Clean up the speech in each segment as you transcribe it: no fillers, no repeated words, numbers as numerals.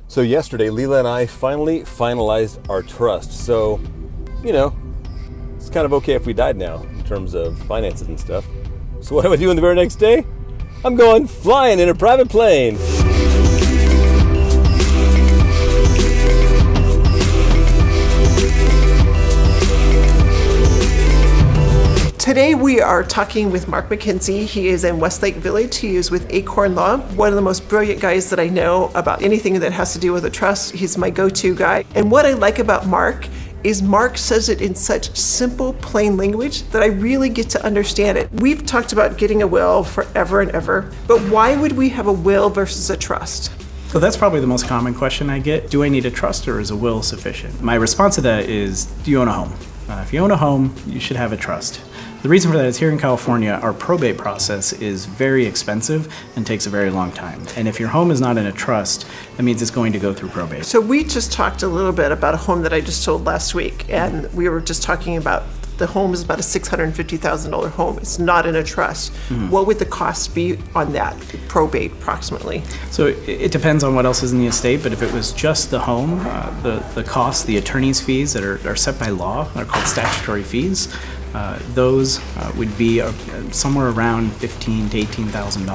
So yesterday, Leila and I finally finalized our trust. So, it's kind of okay if we died now in terms of finances and stuff. So what do I do on the very next day? I'm going flying in a private plane. Today we are talking with Marc Mackenzie. He is in Westlake Village. He is with Acorn Law, one of the most brilliant guys that I know about anything that has to do with a trust. He's my go-to guy. And what I like about Marc is Marc says it in such simple, plain language that I really get to understand it. We've talked about getting a will forever and ever, but why would we have a will versus a trust? So that's probably the most common question I get. Do I need a trust or is a will sufficient? My response to that is, do you own a home? If you own a home, you should have a trust. The reason for that is here in California, our probate process is very expensive and takes a very long time. And if your home is not in a trust, that means it's going to go through probate. So we just talked a little bit about a home that I just sold last week, and we were just talking about the home is about a $650,000 home. It's not in a trust. Mm-hmm. What would the cost be on that probate approximately? So it depends on what else is in the estate, but if it was just the home, the cost, the attorney's fees that are set by law, are called statutory fees, those would be somewhere around $15,000 to $18,000.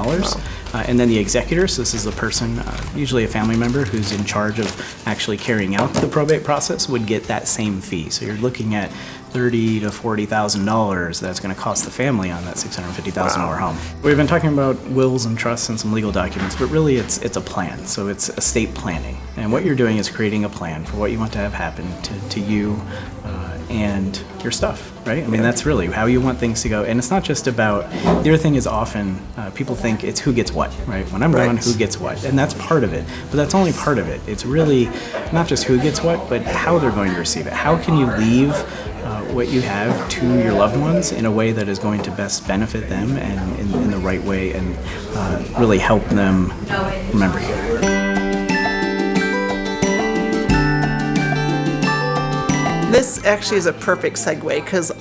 Wow. And then the executor, so this is the person, usually a family member who's in charge of actually carrying out the probate process, would get that same fee. So you're looking at $30,000 to $40,000 that's going to cost the family on that $650,000 home. We've been talking about wills and trusts and some legal documents, but really it's a plan. So it's estate planning. And what you're doing is creating a plan for what you want to have happen to you and your stuff, right? I mean, that's really how you want things to go. And it's not just about, the other thing is often people think it's who gets what, right? When I'm gone, who gets what? And that's part of it, but that's only part of it. It's really not just who gets what, but how they're going to receive it. How can you leave what you have to your loved ones in a way that is going to best benefit them and in the right way and really help them remember you. This actually is a perfect segue because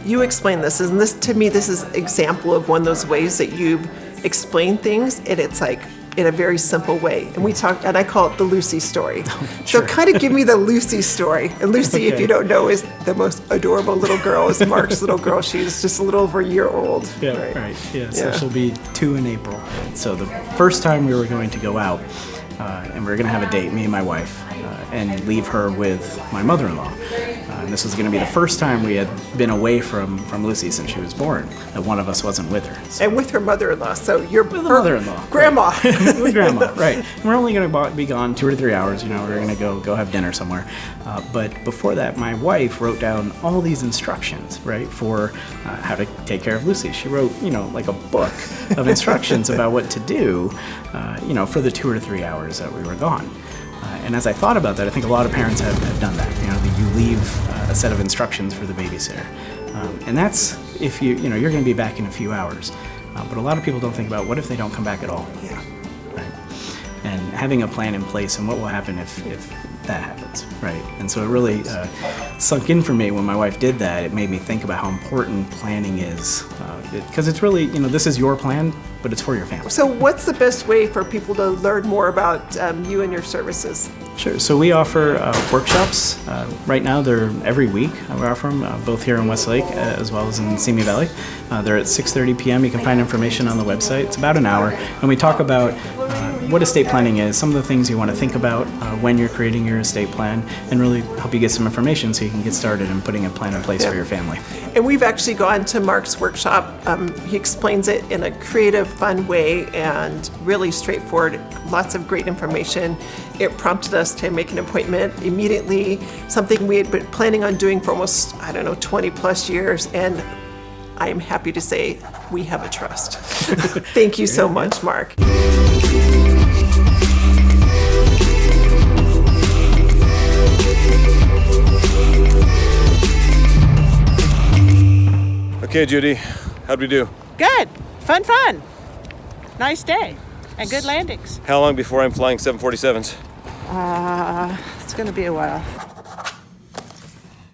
you explain this, and this to me, this is an example of one of those ways that you explain things, and it's like in a very simple way. And we talk, and I call it the Lucy story. Sure. So kind of give me the Lucy story. And Lucy, if you don't know, is the most adorable little girl. Is Marc's little girl. She's just a little over a year old. Yeah, right. Yeah, so she'll be 2 in April. So the first time we were going to go out, and we were going to have a date, me and my wife, and leave her with my mother-in-law. And this was going to be the first time we had been away from Lucy since she was born, that one of us wasn't with her. So. And with her mother-in-law, so you're with the mother-in-law. Grandma. Right. With grandma, right. And we're only going to be gone 2 or 3 hours, we're going to go have dinner somewhere. But before that, my wife wrote down all these instructions, right, for how to take care of Lucy. She wrote, like a book of instructions about what to do, for the 2 or 3 hours that we were gone. And as I thought about that, I think a lot of parents have done that. You leave a set of instructions for the babysitter, and that's if you're going to be back in a few hours. But a lot of people don't think about what if they don't come back at all. Yeah. Right. And having a plan in place and what will happen if that happens, right? And so it really sunk in for me when my wife did that. It made me think about how important planning is, because it's really, this is your plan, but it's for your family. So what's the best way for people to learn more about you and your services? Sure. So we offer workshops. Right now, they're every week. We offer them both here in Westlake as well as in Simi Valley. They're at 6:30 p.m. You can find information on the website. It's about an hour, and we talk about what estate planning is, some of the things you want to think about when you're creating your estate plan, and really help you get some information so you can get started in putting a plan in place for your family. And we've actually gone to Marc's workshop. He explains it in a creative, fun way and really straightforward. Lots of great information. It prompted us to make an appointment immediately, something we had been planning on doing for almost, 20 plus years. And I am happy to say we have a trust. Thank you so much, Marc. Okay, Judy, how'd we do? Good. Fun. Nice day. And good landings. How long before I'm flying 747s? It's going to be a while.